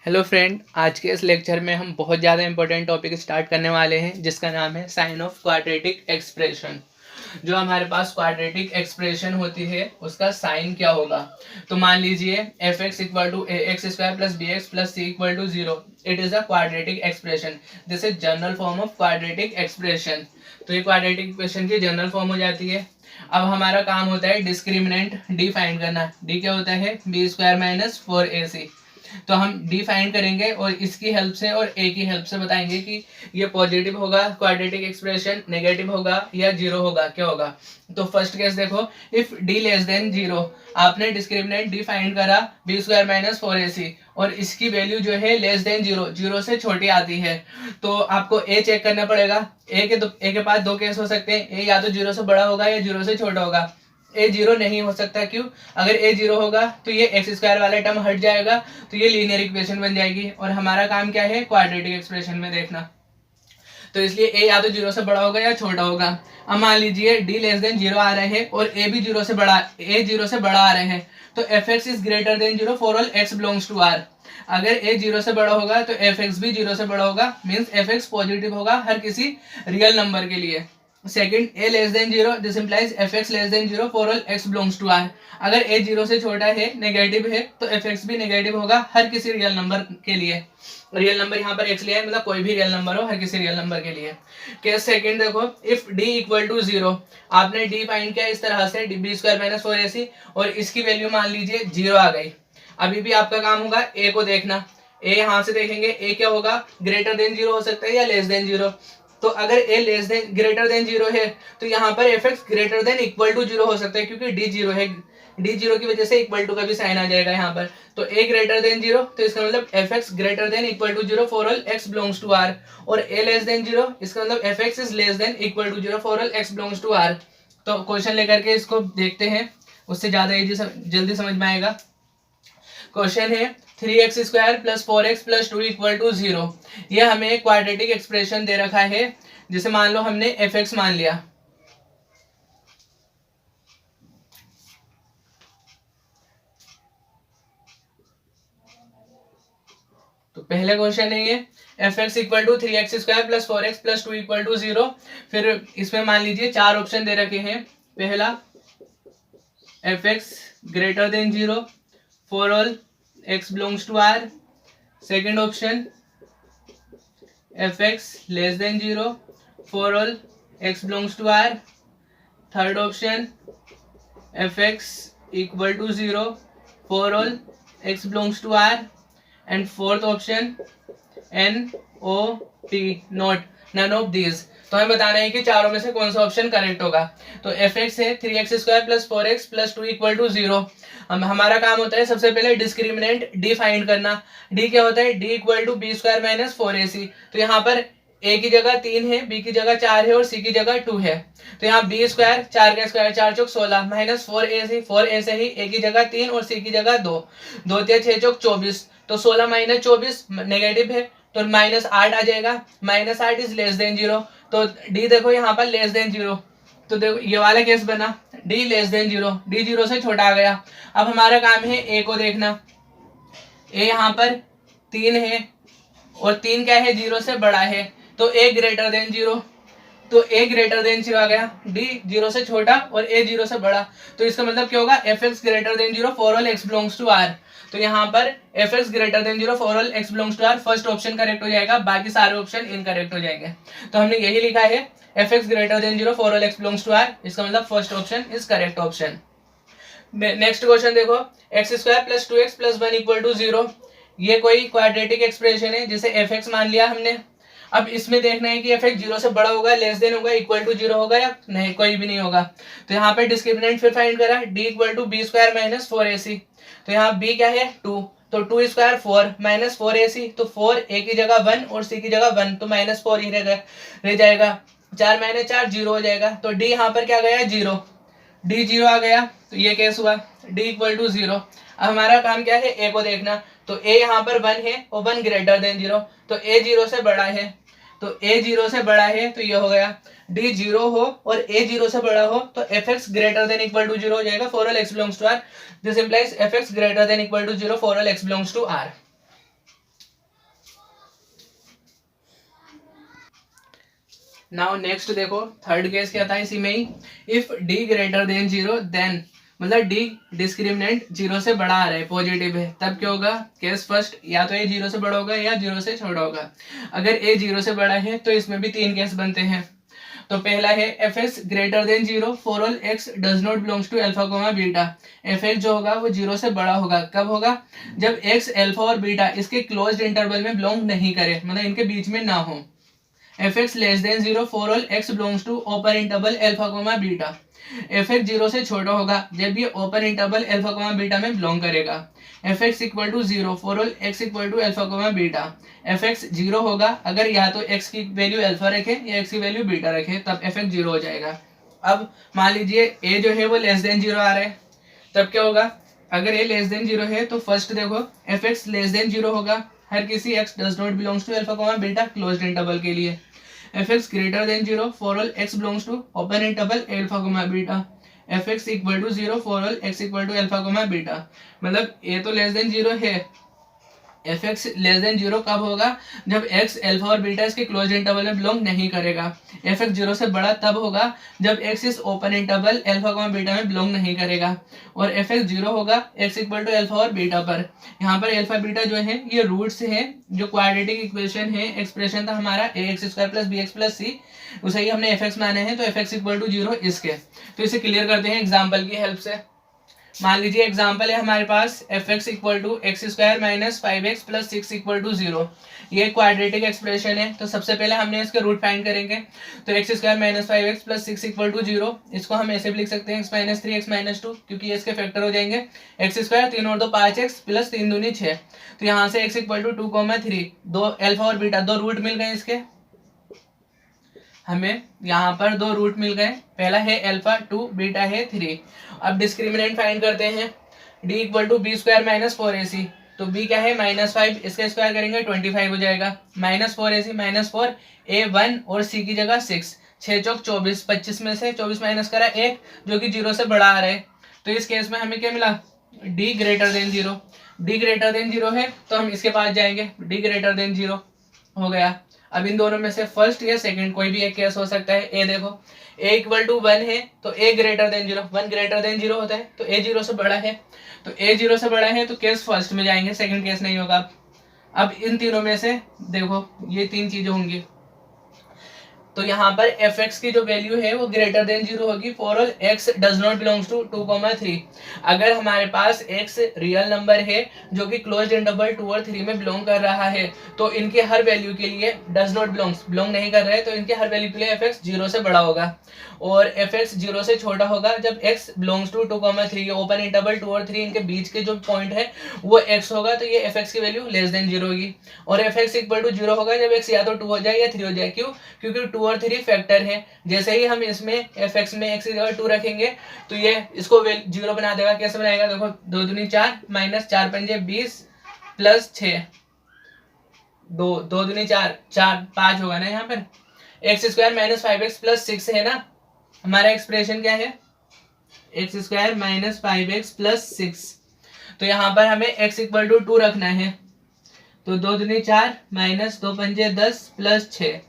Hello friend, आज के इस लेक्चर में हम बहुत ज़्यादा इंपॉर्टेंट टॉपिक स्टार्ट करने वाले हैं जिसका नाम है साइन ऑफ क्वाड्रेटिक एक्सप्रेशन। जो हमारे पास क्वाड्रेटिक एक्सप्रेशन होती है उसका साइन क्या होगा। तो मान लीजिए f x equal to a x square plus b x plus c equal to zero. It is a quadratic expression. This is general form of quadratic expression. तो ये क्वाड्रेटिक एक्सप्रेशन की जनरल फॉर्म हो जाती है। अब हमारा काम होता है डिस्क्रिमिनेंट डी फाइंड करना। डी क्या होता है? B square minus 4ac। तो हम डी फाइंड करेंगे और इसकी हेल्प से और ए की हेल्प से बताएंगे कि ये पॉजिटिव होगा क्वाड्रेटिक एक्सप्रेशन, नेगेटिव होगा या जीरो होगा, क्या होगा। तो फर्स्ट केस देखो, if D less than zero. आपने डिस्क्रिमिनेंट डी फाइंड करा बी स्क्वायर माइनस 4ac और इसकी वैल्यू जो है लेस देन जीरो, जीरो से छोटी आती है। तो आपको ए चेक करना पड़ेगा। ए के पास दो केस हो सकते हैं, ए या तो जीरो से बड़ा होगा या जीरो से छोटा होगा। ए जीरो नहीं हो सकता, क्यों? अगर ए जीरो होगा तो ये एक्स स्क्वायर वाला टर्म हट जाएगा, तो ये लीनियर इक्वेशन बन जाएगी और हमारा काम क्या है? क्वाड्रेटिक एक्सप्रेशन में देखना। तो इसलिए ए या तो जीरो से बड़ा होगा या छोटा होगा। अब मान लीजिए डी लेस देन जीरो आ रहे हैं और ए भी जीरो से बड़ा आ रहे हैं। तो F x is greater than zero for all x belongs to R. अगर ए जीरो से बड़ा होगा तो एफ एक्स भी जीरो से बड़ा होगा, मीन्स एफ एक्स पॉजिटिव होगा हर किसी रियल नंबर के लिए। Second, a less than zero, this implies F x less than zero for all x belongs to R. अगर ए जीरो से छोटा है, नेगेटिव है, तो एफ एक्स भी नेगेटिव होगा हर किसी रियल नंबर के लिए। रियल नंबर यहाँ पर एक्स लिया है, मतलब कोई भी रियल नंबर हो, हर किसी रियल नंबर के लिए। केस सेकंड देखो, if D equal to zero. आपने डी फाइंड किया इस तरह से, बी स्क्वायर माइनस 4ac और इसकी वैल्यू मान लीजिए जीरो आ गई। अभी भी आपका काम होगा ए को देखना। ए यहाँ से देखेंगे, ए क्या होगा? ग्रेटर देन जीरो हो सकता है या लेस देन जीरो। तो अगर a less than greater than zero है तो यहाँ पर f x greater than equal to zero हो सकता है, क्योंकि डी जीरो है। डी जीरो की वजह से इक्वल टू का भी साइन आ जाएगा यहाँ पर। तो ए ग्रेटर देन जीरो, तो इसका मतलब f x greater than equal to zero for all x belongs to R. और ए लेस देन जीरो, इसका मतलब f x is less than equal to zero for all x belongs to R. तो question लेकर के इसको देखते हैं, उससे ज्यादा जल्दी समझ में आएगा। क्वेश्चन है 3x square plus 4x plus 2 equal to zero. ये हमें एक क्वाड्रेटिक एक्सप्रेशन दे रखा है, जिसे मान लो हमने एफ एक्स मान लिया। तो पहले क्वेश्चन है ये, f x equal to 3x square plus 4x plus 2 equal to zero. फिर इसमें मान लीजिए चार ऑप्शन दे रखे हैं। पहला, f x greater than zero for all x belongs to R. Second option, f x less than zero for all x belongs to R. Third option, f x equal to zero for all x belongs to R. And fourth option, N O T, not none of these. तो हमें बताना है कि चारों में से कौन सा ऑप्शन करेक्ट होगा। तो एफ एक्स है 3x square plus 4x plus 2 equal to zero. हमारा काम होता है सबसे पहले डिस्क्रिमिनेंट डी फाइंड करना। डी क्या होता है? D equal to b square minus 4ac। तो यहाँ पर ए की जगह 3 है, बी की जगह 4 है और सी की जगह 2 है। तो यहाँ बी स्क्वायर, 4 का स्क्वायर 4 चौक 16 माइनस 4a से ही ए की जगह 3 और सी की जगह 2, 2 6 चौक 24। तो 16 माइनस 24 नेगेटिव है, तो माइनस 8 आ जाएगा। Minus 8 is less than zero. तो डी देखो यहाँ पर लेस देन जीरो। तो देखो ये वाला केस बना, D less than zero, D zero से छोटा आ गया। अब हमारा काम है ए को देखना। ए यहाँ पर 3 है और 3 क्या है? जीरो से बड़ा है, तो ए ग्रेटर देन जीरो। तो ए ग्रेटर देन जीरो आ गया, डी जीरो से छोटा और ए जीरो से बड़ा। तो इसका मतलब क्या होगा? F x greater than zero for all x belongs to R. तो यहाँ पर f x greater than zero for all x belongs to R, first option correct हो जाएगा, बाकी सारे ऑप्शन इनकरेक्ट हो जाएंगे। तो हमने यही लिखा है, f x greater than zero for all x belongs to R. इसका मतलब first option is correct option. Next question देखो, x square plus 2x plus 1 equal to zero. ये कोई क्वाड्रेटिक एक्सप्रेशन है जिसे एफ एक्स मान लिया हमने। अब इसमें देखना है कि एफ एक्स जीरो से बड़ा होगा, लेस देन होगा, इक्वल टू जीरो होगा या नहीं, कोई भी नहीं होगा। तो यहाँ पे डिस्क्रिमिनेंट फिर फाइंड करा, d equal to b square minus 4ac। तो यहाँ बी क्या है? 2, तो 2 स्क्वायर 4 माइनस 4ac, तो 4 ए की जगह 1 और सी की जगह 1, तो माइनस 4 ही रह जाएगा। 4 माइनस 4 जीरो हो जाएगा। तो डी यहाँ पर क्या गया? जीरो। डी जीरो आ गया, तो ये केस हुआ, डी इक्वल टू जीरो। अब हमारा काम क्या है? ए को देखना। तो ए यहाँ पर 1 है और 1 ग्रेटर देन जीरो, तो ए जीरो से बड़ा है। तो ए जीरो से बड़ा है, तो ये हो गया। डी जीरो हो और ए जीरो से बड़ा हो तो F x greater than equal to zero हो जाएगा for all x belongs to R. This implies F x greater than equal to zero for all x belongs to R. Now next देखो third case क्या था इसी में ही, if D greater than zero then, मतलब D discriminant zero से बड़ा आ रहा है, पॉजिटिव है, तब क्या होगा, केस फर्स्ट, या तो ए जीरो से बड़ा होगा या जीरो से छोटा होगा। अगर ए जीरो से बड़ा है तो इसमें भी तीन केस बनते हैं। तो पहला है f x greater than zero for all x does not belongs to alpha comma beta. F x जो होगा वो जीरो से बड़ा होगा, कब होगा, जब एक्स अल्फा और बीटा इसके क्लोज्ड इंटरवल में बिलोंग नहीं करे, मतलब इनके बीच में ना हो। F x less than zero for all x belongs to open interval alpha comma beta. F x जीरो से छोटा होगा जब ये open interval alpha comma beta में बिलोंग करेगा। F x equal to zero for all x equal to alpha comma beta. F x जीरो होगा अगर या तो एक्स की वैल्यू अल्फा रखे या एक्स की वैल्यू बीटा रखे, तब एफ एक्स जीरो हो जाएगा। अब मान लीजिए ए जो है वो लेस देन जीरो आ रहा है, तब क्या होगा, अगर ए लेस देन जीरो है तो फर्स्ट देखो f x less than zero होगा हर किसी x does not belongs to alpha comma beta closed interval के लिए। F x greater than zero for all x belongs to open interval alpha comma beta. F x equal to zero for all x equal to alpha comma beta, मतलब a तो less than zero है, f x less than zero कब होगा, जब x alpha और beta इसके close interval में belong नहीं करेगा। एफ एक्स जीरो से बड़ा तब होगा जब एक्स इस open interval alpha comma beta में बिलोंग नहीं करेगा। और एफ एक्स जीरो होगा एक्स इक्वल टू अल्फा और बीटा पर। यहाँ पर अल्फा बीटा जो है ये रूट्स है, जो क्वाड्रेटिक इक्वेशन है, एक्सप्रेशन था हमारा a x square plus b x plus c, उसे ही हमने एफ एक्स माने हैं, तो F x equal to zero इसके। तो इसे क्लियर करते हैं एग्जाम्पल की हेल्प से। मान लीजिए एग्जाम्पल है हमारे पास f x equal to x square minus 5x plus 6 equal to zero. ये क्वाड्रेटिक एक्सप्रेशन है, तो सबसे पहले हमने इसके रूट फाइंड करेंगे। तो x square minus 5x plus 6 equal to zero, इसको हम ऐसे भी लिख सकते हैं एक्स माइनस 3 एक्स माइनस 2, क्योंकि ये इसके फैक्टर हो जाएंगे। एक्स स्क्वायर 3 और 2 5x प्लस 3 दूनी 6, तो यहाँ से एक्स इक्वल टू 2,3, दो अल्फा और बीटा दो रूट मिल गए इसके, हमें यहाँ पर दो रूट मिल गए, पहला है अल्फा 2 बीटा है 3। अब डिस्क्रिमिनेंट फाइंड करते हैं, d equal to b square minus 4ac, तो b क्या है -5, इसका स्क्वायर करेंगे 25 हो जाएगा, माइनस 4ac माइनस 4, a 1 और c की जगह 6, 6 चौक 24, 25 में से 24 माइनस करा 1 जो कि जीरो से बड़ा आ रहा है। तो इस केस में हमें क्या मिला, d greater than zero. d greater than zero है तो हम इसके पास जाएंगे, d ग्रेटर देन जीरो हो गया। अब इन दोनों में से फर्स्ट या सेकंड कोई भी एक केस हो सकता है। ए देखो a इक्वल टू 1 है तो a greater than zero, 1 greater than zero होता है, तो a जीरो से बड़ा है, तो a जीरो से बड़ा है तो केस फर्स्ट में जाएंगे, सेकंड केस नहीं होगा। अब इन तीनों में से देखो ये तीन चीजें होंगी, तो यहाँ पर एफ एक्स की जो वैल्यू है वो ग्रेटर देन जीरो होगी for all x does not belongs to 2,3। अगर हमारे पास एक्स रियल नंबर है जो कि क्लोज्ड इंटरवल 2 और 3 में बिलोंग कर रहा है, तो इनके हर वैल्यू के लिए डज नॉट बिलोंग नहीं कर रहे हैं, तो इनके हर वैल्यू के लिए एफ एक्स जीरो से बड़ा होगा। और एफ एक्स जीरो से छोटा होगा जब x belongs to 2,3, open interval 2 और 3 इनके बीच के जो पॉइंट है वो एक्स होगा, तो ये एफ एक्स की वैल्यू लेस देन जीरो होगी। और f x equal to zero होगा जब एक्स या तो 2 हो जाए या 3 हो जाए, क्यों, क्योंकि 2 और 3 फैक्टर है। जैसे ही हम इसमें एफ एक्स में एक्स की जगह 2 रखेंगे तो ये इसको जीरो बना देगा। कैसे बनाएगा, देखो 2 दूनी 4 माइनस 4 पंजे 20 प्लस 6, 2 दूनी 4 4 5 होगा ना, यहाँ पर x square minus 5x plus 6 है ना, हमारा एक्सप्रेशन क्या है, x square minus 5x plus 6, तो यहाँ पर हमें x इक्वल टू 2 रखना है, तो 2 दूनी 4 माइनस 2 पंजे 10 प्लस 6,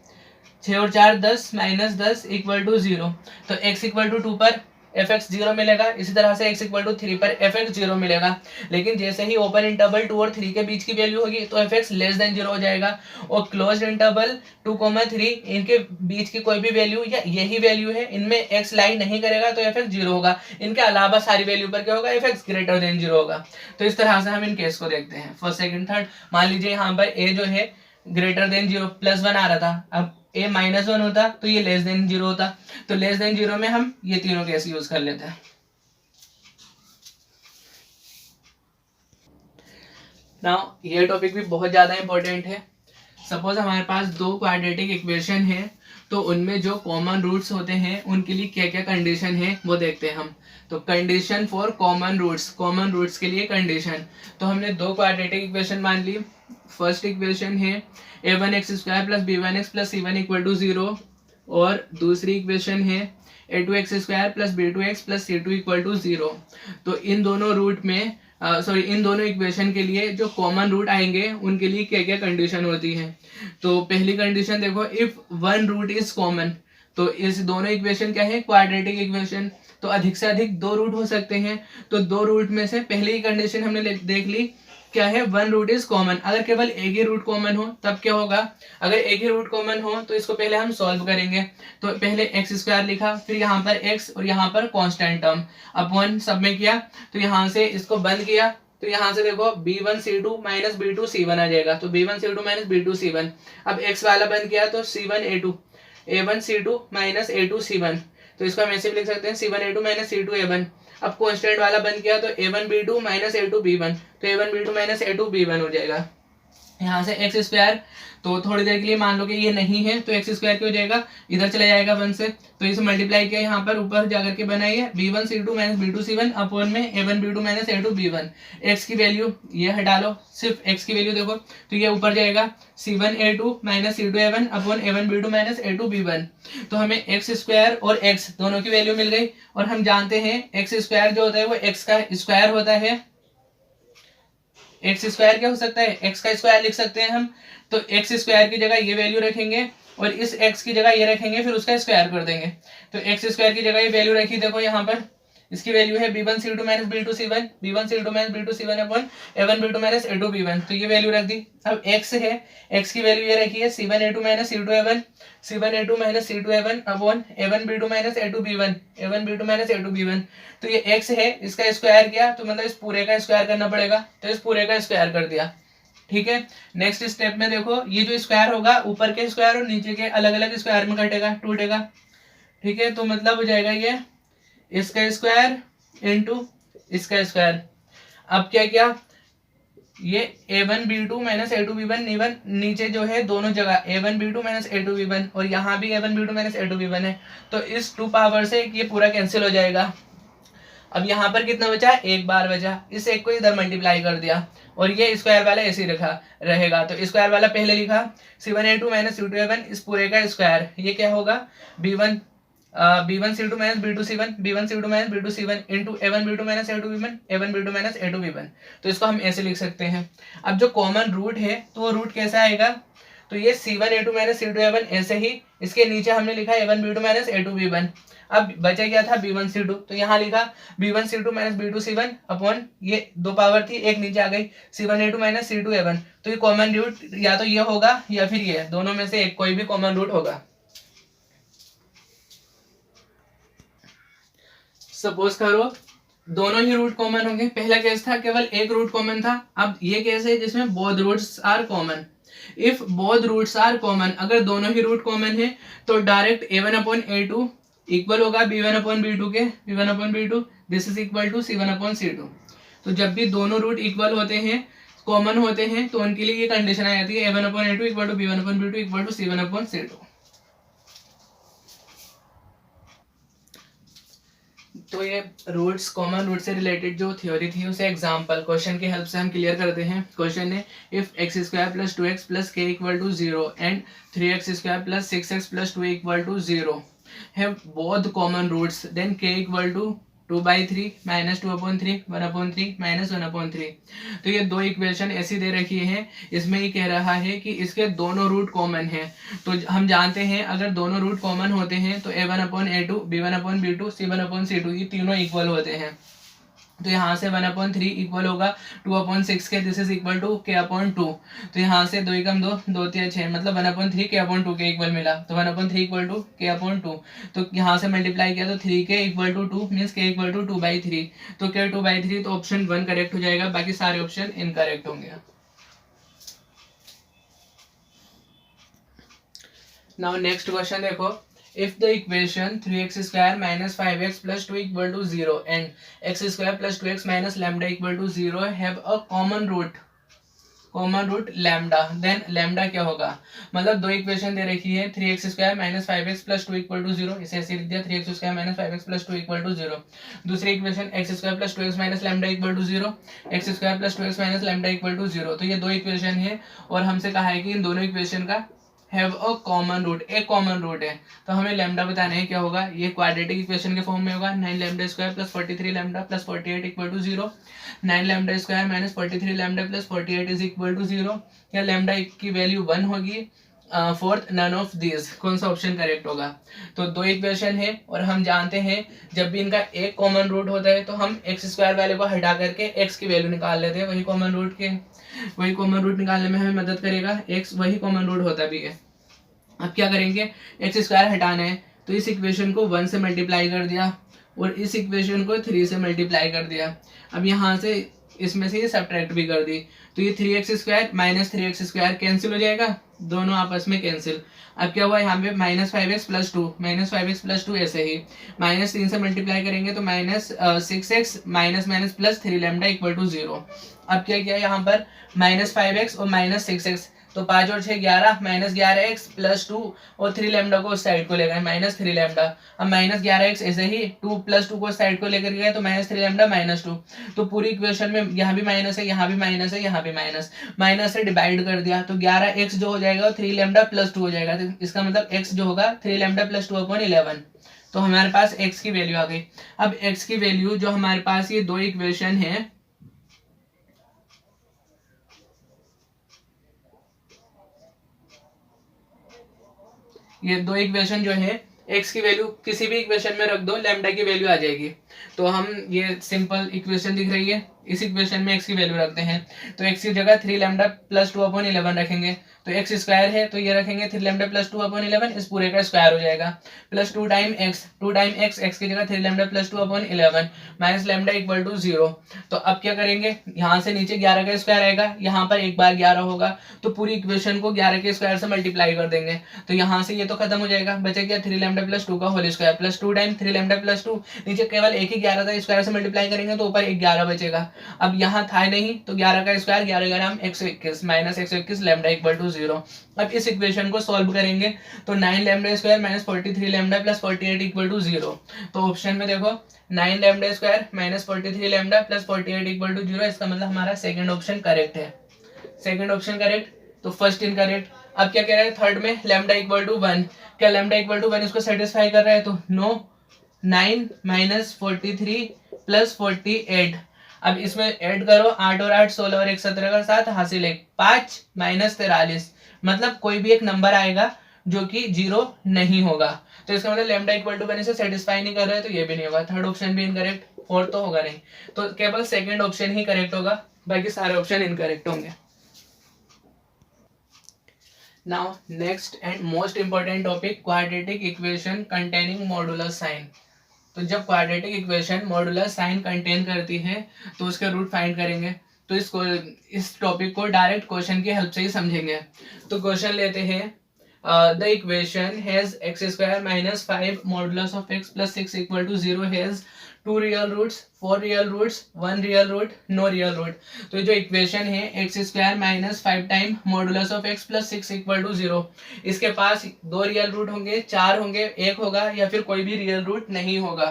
6 और 4 10 माइनस 10 इक्वल टू 0, तो x इक्वल टू 2 पर एफ एक्स जीरो मिलेगा। इसी तरह से x इक्वल टू 3 पर एफ एक्स जीरो मिलेगा। लेकिन जैसे ही ओपन इंटरवल 2 और 3 के बीच की वैल्यू होगी तो F x less than zero हो जाएगा, और क्लोज्ड इंटरवल 2,3 इनके बीच की कोई भी वैल्यू या यही वैल्यू है इनमें x लाई नहीं करेगा तो एफ एक्स जीरो होगा। इनके अलावा सारी वैल्यू पर क्या होगा, f x greater than zero होगा। तो इस तरह से हम इन केस को देखते हैं, फर्स्ट सेकंड थर्ड। मान लीजिए यहाँ पर a जो है ग्रेटर देन जीरो प्लस 1 आ रहा था, अब a माइनस 1 होता तो ये लेस देन जीरो होता, तो लेस देन जीरो में हम ये तीनों केस यूज कर लेते हैं। नाउ ये टॉपिक भी बहुत ज्यादा इंपॉर्टेंट है। सपोज हमारे पास दो क्वाड्रेटिक इक्वेशन है, तो उनमें जो कॉमन रूट्स होते हैं उनके लिए क्या क्या कंडीशन है वो देखते हैं हम। तो कंडीशन फॉर कॉमन रूट्स के लिए कंडीशन, तो हमने दो क्वाड्रेटिक इक्वेशन मान ली। फर्स्ट इक्वेशन है a1x square plus b1x plus c1 equal to 0, और दूसरी इक्वेशन है a2x square plus b2x plus c2 equal to 0। तो इन दोनों रूट में सॉरी इन दोनों इक्वेशन के लिए जो कॉमन रूट आएंगे उनके लिए क्या क्या कंडीशन होती है। तो पहली कंडीशन देखो, if one root is common, तो इस दोनों इक्वेशन क्या है, क्वाड्रेटिक इक्वेशन, तो अधिक से अधिक दो रूट हो सकते हैं। तो दो रूट में से पहली ही कंडीशन हमने देख ली क्या है, वन रूट इज कॉमन। अगर केवल एक ही रूट कॉमन हो तब क्या होगा, अगर एक ही रूट कॉमन हो तो इसको पहले हम सॉल्व करेंगे। तो पहले एक्स स्क्वायर लिखा, फिर यहाँ पर एक्स और यहाँ पर कांस्टेंट टर्म अपॉन सब में किया, तो यहाँ से इसको बंद किया, तो यहाँ से देखो b1c2 माइनस b2c1 आ जाएगा, तो b1c2 माइनस b2c1। अब x वाला बंद किया तो c1a2 a1c2 माइनस a2c1, तो इसको हम ऐसे भी लिख सकते हैं c1a2 माइनस c2a1। अब कांस्टेंट वाला बंद किया तो a1b2 माइनस a2b1, तो a1b2 माइनस a2b1 हो जाएगा। यहाँ से एक्स स्क्वायर, तो थोड़ी देर के लिए मान लो कि ये नहीं है तो एक्स स्क्वायर क्या हो जाएगा, इधर चला जाएगा 1 से, तो इसे मल्टीप्लाई किया यहाँ पर ऊपर जाकर के बनाई है b1c2 माइनस b2c1 अपॉन में a1b2 माइनस a2b1। एक्स की वैल्यू ये हटा लो, सिर्फ एक्स की वैल्यू देखो, तो ये ऊपर जाएगा c1a2 minus c2a1 upon a1b2 minus a2b1। तो हमें एक्स स्क्वायर और एक्स दोनों की वैल्यू मिल गई, और हम जानते हैं एक्स स्क्वायर जो होता है वो एक्स का स्क्वायर होता है। एक्स स्क्वायर क्या हो सकता है, एक्स का स्क्वायर लिख सकते हैं हम, तो एक्स स्क्वायर की जगह ये वैल्यू रखेंगे और इस एक्स की जगह ये रखेंगे, फिर उसका स्क्वायर कर देंगे। तो एक्स स्क्वायर की जगह ये वैल्यू रखी, देखो यहाँ पर इसकी वैल्यू है b1c2 minus b2c1, b1c2 minus b2c1 upon a1b2 minus a2b1, तो ये वैल्यू रख दी। अब x है, x की वैल्यू ये रखी है c1a2 minus c2a1, c1a2 minus c2a1 upon a1b2 minus a2b1, a1b2 minus a2b1। तो ये x है, इसका स्क्वायर किया तो मतलब इस पूरे का स्क्वायर करना पड़ेगा, तो इस पूरे का स्क्वायर कर दिया। ठीक है, नेक्स्ट स्टेप में देखो ये जो स्क्वायर होगा ऊपर के स्क्वायर और नीचे के अलग अलग स्क्वायर में कटेगा, टूटेगा। ठीक है, तो मतलब हो जाएगा ये इसका स्क्वायर इनटू इसका स्क्वायर। अब क्या किया, ये a1b2 माइनस a2b1 नीचे जो है दोनों जगह a1b2 माइनस a2b1 और यहाँ भी a1b2 माइनस a2b1 है, तो इस 2 पावर से ये पूरा कैंसिल हो जाएगा। अब यहाँ पर कितना बचा, एक बार बचा, इस एक को इधर मल्टीप्लाई कर दिया और ये स्क्वायर वाला ऐसे ही रखा रहेगा। तो स्क्वायर वाला पहले लिखा c1a2 माइनस c2a1 इस पूरे का स्क्वायर, ये क्या होगा b1c2 minus b2c1, b1c2 minus b2c1 into a1b2 minus a2b1, a1b2 minus a2b1। तो इसको हम ऐसे लिख सकते हैं। अब जो कॉमन रूट है तो वो रूट कैसा आएगा, तो ये c1a2 माइनस c2a1 ऐसे ही, इसके नीचे हमने लिखा a1b2 माइनस a2b1। अब बचा क्या था b1c2, तो यहाँ लिखा b1c2 माइनस b2c1 अपॉन ये 2 पावर थी एक नीचे आ गई c1a2 माइनस c2a1। तो ये कॉमन रूट या तो ये होगा या फिर ये, दोनों में से एक कोई भी कॉमन रूट होगा। सपोज करो दोनों ही रूट कॉमन होंगे, पहला केस था केवल एक रूट कॉमन था, अब ये केस है जिसमें both roots are common. If both roots are common, अगर दोनों ही रूट कॉमन है तो direct a1 upon a2 equal होगा b1 अपॉन b2 के, b1 upon b2, this is equal to c1 upon c2। तो जब भी दोनों रूट इक्वल होते हैं, कॉमन होते हैं, तो उनके लिए ये कंडीशन आ जाती है a1 upon a2 equal to b1 upon b2 equal to c1 upon c2। तो ये रूट्स, कॉमन रूट से रिलेटेड जो थ्योरी थी उसे एग्जांपल क्वेश्चन की हेल्प से हम क्लियर करते हैं। क्वेश्चन है if x square plus 2x plus k equal to 0 and 3x square plus 6x plus 2 equal to 0 have both common roots, then k equal to 2/3 minus 2/3 1/3 minus 1/3। तो ये दो equation ऐसी दे रखी है, इसमें ये कह रहा है कि इसके दोनों रूट कॉमन है। तो हम जानते हैं अगर दोनों रूट कॉमन होते हैं तो a1 upon a2, b1 upon b2, c1 upon c2 ये तीनों इक्वल होते हैं। तो यहाँ से 1/3 इक्वल होगा 2/6 के, this is equal to k upon 2। तो यहाँ से 2 एकम 2, 2 3 6, मतलब 1/3 k अपॉन 2 के इक्वल मिला, तो 1/3 इक्वल टू k अपॉन 2। तो यहाँ से मल्टीप्लाई किया तो 3k equal to 2 means k equal to 2/3, तो k 2/3, तो ऑप्शन 1 करेक्ट हो जाएगा, बाकी सारे ऑप्शन इनकरेक्ट होंगे। नाउ नेक्स्ट क्वेश्चन देखो, if the equation 3x square minus 5x plus 2 equal to 0 and x square plus 2x minus lambda equal to 0 have a common root lambda, then lambda क्या होगा, मतलब दो equation दे रखी है 3x square minus 5x plus 2 equal to 0, इसे ऐसे लिख दिया 3x square minus 5x plus 2 equal to 0। दूसरी equation x square plus 2x minus lambda equal to 0, x square plus 2x minus lambda equal to 0। तो ये दो equation है और हमसे कहा है कि इन दोनों इक्वेशन का हैव अ कॉमन रूट, एक कॉमन रूट है, तो हमें लैम्डा बताना है क्या होगा, ये क्वाड्रेटिक इक्वेशन के फॉर्म में होगा 9 lambda square plus 43 lambda plus 48 equal to 0, 9 lambda square minus 43 lambda plus 48 is equal to 0, या लैम्डा की वैल्यू 1 होगी। फोर्थ, नन ऑफ दिस, कौन सा ऑप्शन करेक्ट होगा। तो दो इक्वेशन है और हम जानते हैं जब भी इनका एक कॉमन रूट होता है तो हम एक्स स्क्वायर वाले को हटा करके एक्स की वैल्यू निकाल लेते हैं, वही कॉमन रूट निकालने में हमें मदद करेगा, एक्स वही कॉमन रूट होता भी है। अब क्या करेंगे, एक्स स्क्वायर हटाना है तो इस इक्वेशन को 1 से मल्टीप्लाई कर दिया और इस इक्वेशन को 3 से मल्टीप्लाई कर दिया। अब यहाँ से इसमें से ये सब्ट्रैक्ट भी कर दी, तो ये 3x square minus 3x square cancel हो जाएगा, दोनों आपस में कैंसिल। अब क्या हुआ यहाँ पे माइनस 5x प्लस टू ऐसे ही माइनस 3 से मल्टीप्लाई करेंगे तो minus 6x minus minus plus 3 lambda equal to 0। अब क्या किया यहाँ पर माइनस 5x और माइनस 6x, तो 5 और 6 11 माइनस 11x प्लस 2 और 3 लैम्डा को उस साइड को ले गए माइनस 3 लैम्डा। अब माइनस 11x ऐसे ही 2 प्लस 2 को उस साइड को लेकर गए तो माइनस 3 लैम्डा माइनस 2। तो पूरी इक्वेशन में यहाँ भी माइनस है, यहाँ भी माइनस है, यहाँ भी माइनस से डिवाइड कर दिया तो 11x जो हो जाएगा 3 लैम्डा प्लस 2 हो जाएगा, तो इसका मतलब x जो होगा 3 लैम्डा प्लस 2 अपॉन 11। तो हमारे पास x की वैल्यू आ गई। अब x की वैल्यू जो हमारे पास ये दो इक्वेशन है, ये दो इक्वेशन जो है x की वैल्यू किसी भी इक्वेशन में रख दो, लैम्डा की वैल्यू आ जाएगी। तो हम ये सिंपल इक्वेशन दिख रही है, इस इक्वेशन में x की वैल्यू रखते हैं, तो x की जगह 3 लैम्डा प्लस 2 अपॉन 11 रखेंगे, तो x स्क्वायर है तो ये रखेंगे 3 लैम्डा प्लस 2 अपॉन 11, इस पूरे का स्क्वायर हो जाएगा, प्लस 2 टाइम x, x की जगह 3 lambda plus 2 upon 11 minus lambda equal to 0। तो अब क्या करेंगे, यहाँ से नीचे 11 का स्क्वायर आएगा, यहाँ पर एक बार 11 होगा तो पूरी इक्वेशन को 11 के स्क्वायर से मल्टीप्लाई कर देंगे, तो यहाँ से ये तो खत्म हो जाएगा, बचेगा 3 लैम्डा प्लस 2 का whole square plus 2 time 3 lambda plus 2, नीचे केवल एक ही 11 था, स्क्वायर से मल्टीप्लाई करेंगे तो ऊपर एक 11 बचेगा। अब यहाँ था नहीं तो 11 का square 11 11 121 minus 121 lambda equal to 0। अब इस इक्वेशन को सॉल्व करेंगे तो 9 lambda square minus 43 lambda plus 48 equal to 0। तो ऑप्शन में देखो 9 lambda square minus 43 lambda plus 48 equal to 0, इसका मतलब हमारा सेकंड ऑप्शन करेक्ट है, सेकंड ऑप्शन करेक्ट, तो फर्स्ट इनकरेक्ट। अब क्या कह रहा है थर्ड में लैम्डा इक्वल टू 1, क्या लैम्डा इक्वल टू 1 इसको सेटिस्फाई कर रहा है, तो नो, 9 माइनस 43 प्लस 48, अब इसमें ऐड करो 8 और 8 16 और 1 17 का 7 हासिल 1 5 माइनस 43, मतलब कोई भी एक नंबर आएगा जो कि 0 नहीं होगा, तो इसका मतलब लैम्डा इक्वल टू 1 इसे सेटिस्फाई नहीं कर रहा है तो ये भी नहीं होगा, थर्ड ऑप्शन भी इनकरेक्ट, फोर्थ तो होगा नहीं, तो केवल सेकंड ऑप्शन ही करेक्ट होगा, बाकी सारे ऑप्शन इनकरेक्ट होंगे। Now next and most important topic, quadratic equation containing modular sign। तो जब quadratic equation modular sign contain करती है तो उसके रूट फाइंड करेंगे, तो इस टॉपिक को डायरेक्ट क्वेश्चन की हेल्प से ही समझेंगे। तो क्वेश्चन लेते हैं, the equation has x square minus 5 modulus of x plus 6 equal to 0 has 2 real roots, 4 real roots, 1 real root, no real root. तो जो इक्वेशन है x square minus 5 time modulus of x plus 6 equal to 0, इसके पास 2 real root होंगे, 4 होंगे, 1 होगा या फिर कोई भी रियल रूट नहीं होगा।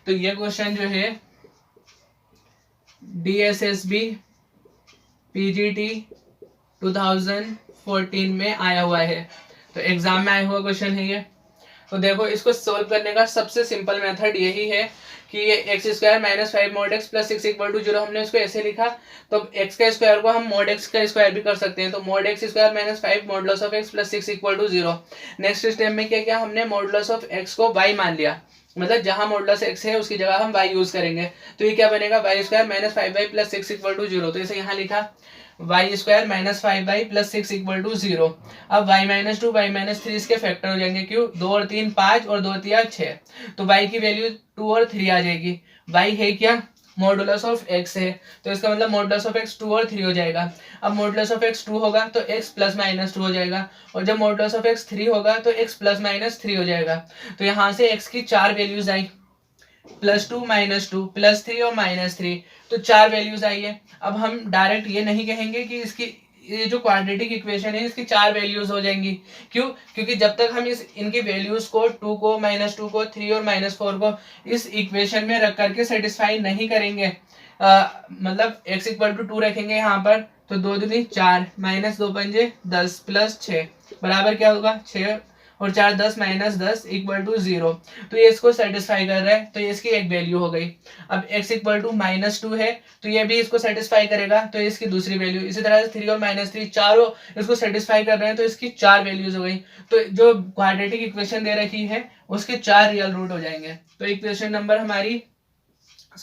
तो ये क्वेश्चन जो है DSSB PGT 2014 में आया हुआ है, तो एग्जाम में आया हुआ क्वेश्चन है ये। तो देखो इसको सोल्व करने का सबसे सिंपल मेथड यही है कि ये x square minus 5 mod x plus 6 equal to 0 हमने इसको ऐसे लिखा, तो एक्स का स्क्वायर को हम मॉड एक्स का स्क्वायर भी कर सकते हैं, तो mod x square minus 5 modulus of x plus 6 equal to 0। Next step में क्या किया हमने, मॉडुलस ऑफ एक्स को y मान लिया, मतलब जहां मॉडुलस एक्स है उसकी जगह हम y यूज करेंगे, तो ये क्या बनेगा y square minus 5y plus 6 equal to 0, तो इसे यहाँ लिखा y square minus 5y plus 6 equal to 0। अब y माइनस 2 y माइनस 3 इसके फैक्टर हो जाएंगे, क्यों, 2 और 3 5 और 2 3 6, तो y की वैल्यू 2 और 3 आ जाएगी, y है क्या, मॉडुलस ऑफ x है, तो इसका मतलब मॉडुलस ऑफ x 2 और 3 हो जाएगा। अब मॉडुलस ऑफ x 2 होगा तो x प्लस माइनस 2 हो जाएगा, और जब मॉडुलस ऑफ x 3 होगा तो x प्लस माइनस 3 हो जाएगा। तो यहाँ से x की 4 वैल्यूज आई, प्लस 2 माइनस 2 प्लस 3 और माइनस 3, तो 4 वैल्यूज आई है। अब हम डायरेक्ट ये नहीं कहेंगे कि इसकी ये जो क्वाड्रेटिक इक्वेशन है इसकी 4 वैल्यूज हो जाएंगी, क्यों, क्योंकि जब तक हम इनकी वैल्यूज को 2 को माइनस 2 को 3 और माइनस 4 को इस इक्वेशन में रख करके सेटिस्फाई नहीं करेंगे, मतलब x इक्वल टू 2 रखेंगे यहाँ पर, तो 2 दूनी 4 माइनस 2 पंजे 10 प्लस 6, बराबर क्या होगा 6 और 4 10 माइनस 10 इक्वल टू 0। तो ये इसको सेटिस्फाई कर रहा है, तो ये इसकी एक वैल्यू हो गई। अब x इक्वल टू -2 है, तो ये भी इसको सेटिस्फाई करेगा, तो इसकी दूसरी वैल्यू। इसी तरह से 3 और -3 चारों इसको सेटिस्फाई कर रहे हैं, तो इसकी 4 वैल्यूज हो गई। तो जो क्वाड्रेटिक इक्वेशन दे रखी है उसके 4 रियल रूट हो जाएंगे। तो इक्वेशन नंबर हमारी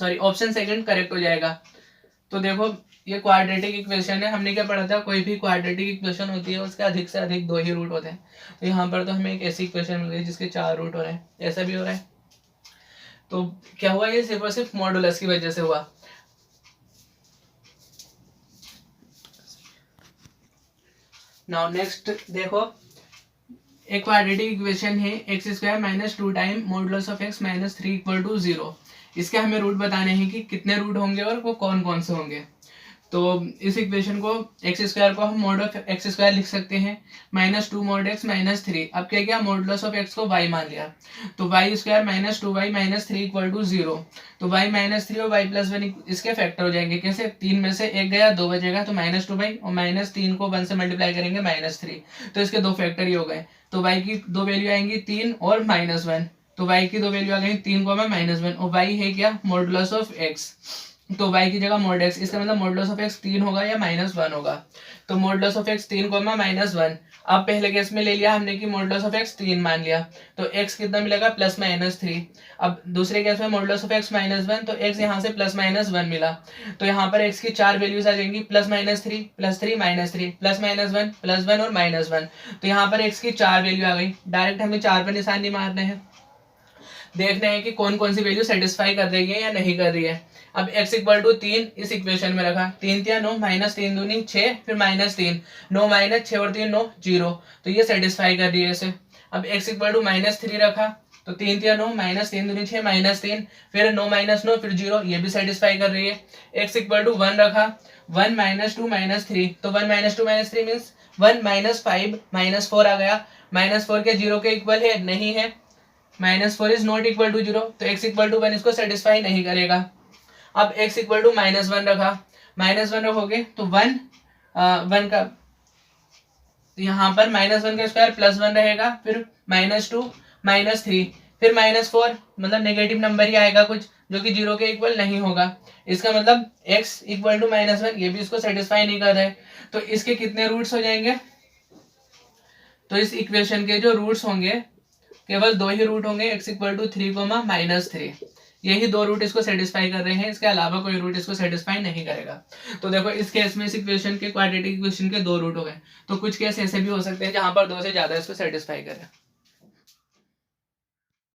ऑप्शन सेकंड करेक्ट हो जाएगा। तो देखो ये क्वाड्रेटिक इक्वेशन है, हमने क्या पढ़ा था, कोई भी क्वाड्रेटिक इक्वेशन होती है उसके अधिक से अधिक 2 ही रूट होते हैं। तो यहाँ पर तो हमें एक ऐसी इक्वेशन मिल गई जिसके 4 रूट हो रहे हैं, ऐसा भी हो रहा है। तो क्या हुआ, ये सिर्फ और सिर्फ मॉडुलस की वजह से हुआ। नाउ नेक्स्ट देखो, एक क्वाड्रेटिक इक्वेशन है x² - 2 time modulus of x - 3 equal to 0। इसके हमें रूट बताने हैं कि कितने रूट होंगे और वो कौन कौन से होंगे। तो इस इक्वेशन को x² को हम मॉड ऑफ x² लिख सकते हैं -2 mod x - 3। अब क्या किया, मॉडुलस ऑफ x को y मान लिया, तो y² - 2y - 3 इक्वल टू 0। तो y - 3 और y + 1 इसके फैक्टर हो जाएंगे। कैसे, 3 में से 1 गया 2 बचेगा, तो -2y और -3 को 1 से मल्टीप्लाई करेंगे -3, तो इसके 2 फैक्टर ही हो गए। तो y की 2 वैल्यू आएंगी 3 और -1। तो y की 2 वैल्यू आ गई 3 -1 और y है क्या, मॉडुलस ऑफ x। तो y की जगह mod x, इसका मतलब मॉडुलस ऑफ x 3 होगा या -1 होगा। तो मॉडुलस ऑफ x 3 -1। अब पहले केस में ले लिया हमने कि मॉडुलस ऑफ x 3 मान लिया, तो x कितना मिलेगा +-3। अब दूसरे केस में मॉडुलस ऑफ x -1, तो x यहाँ से +-1 मिला, तो यहाँ पर x की 4 वैल्यूज आ जाएंगी +-3 +3 -3 +-1 +1 और -1। तो यहाँ पर x की 4 वैल्यू आ गई। डायरेक्ट हमें 4 पर निशान नहीं मारने हैं, देखना है कि कौन कौन सी वैल्यू सेटिस्फाई कर रही है या नहीं कर रही है। अब x इक्वल टू 3 इस इक्वेशन में रखा, 3 3 9 -3 दूनी 6 फिर -3 9 -6 और 3 9 0, तो ये सेटिस्फाई कर रही है इसे। अब x इक्वल टू -3 रखा, तो 3 3 9 -3 दूनी 6 -3 फिर 9 -9 फिर 0, ये भी सेटिस्फाई कर रही है। x इक्वल टू 1 रखा, 1 -2 -3, तो 1 -2 -3 मीन्स 1 -5 -4 आ गया। -4 के 0 के इक्वल है, नहीं है, -4 इज नॉट इक्वल टू 0, तो x इक्वल टू 1 इसको सेटिस्फाई नहीं करेगा। अब x इक्वल टू -1 रखा, -1 रखोगे तो 1 1 का, यहाँ पर -1 का स्क्वायर +1 रहेगा, फिर -2 -3 फिर -4, मतलब नेगेटिव नंबर ही आएगा कुछ जो कि 0 के इक्वल नहीं होगा। इसका मतलब x इक्वल टू -1 ये भी इसको सेटिस्फाई नहीं कर रहा है। तो इसके कितने रूट्स हो जाएंगे, तो इस इक्वेशन के जो रूट्स होंगे केवल 2 ही रूट होंगे, x इक्वल टू 3 -3। यही 2 रूट इसको सेटिस्फाई कर रहे हैं, इसके अलावा कोई रूट इसको सेटिस्फाई नहीं करेगा। तो देखो इस केस में इस इक्वेशन के क्वाड्रेटिक इक्वेशन के 2 रूट हो गए। तो कुछ केस ऐसे भी हो सकते हैं जहां पर 2 से ज्यादा इसको सेटिस्फाई करे।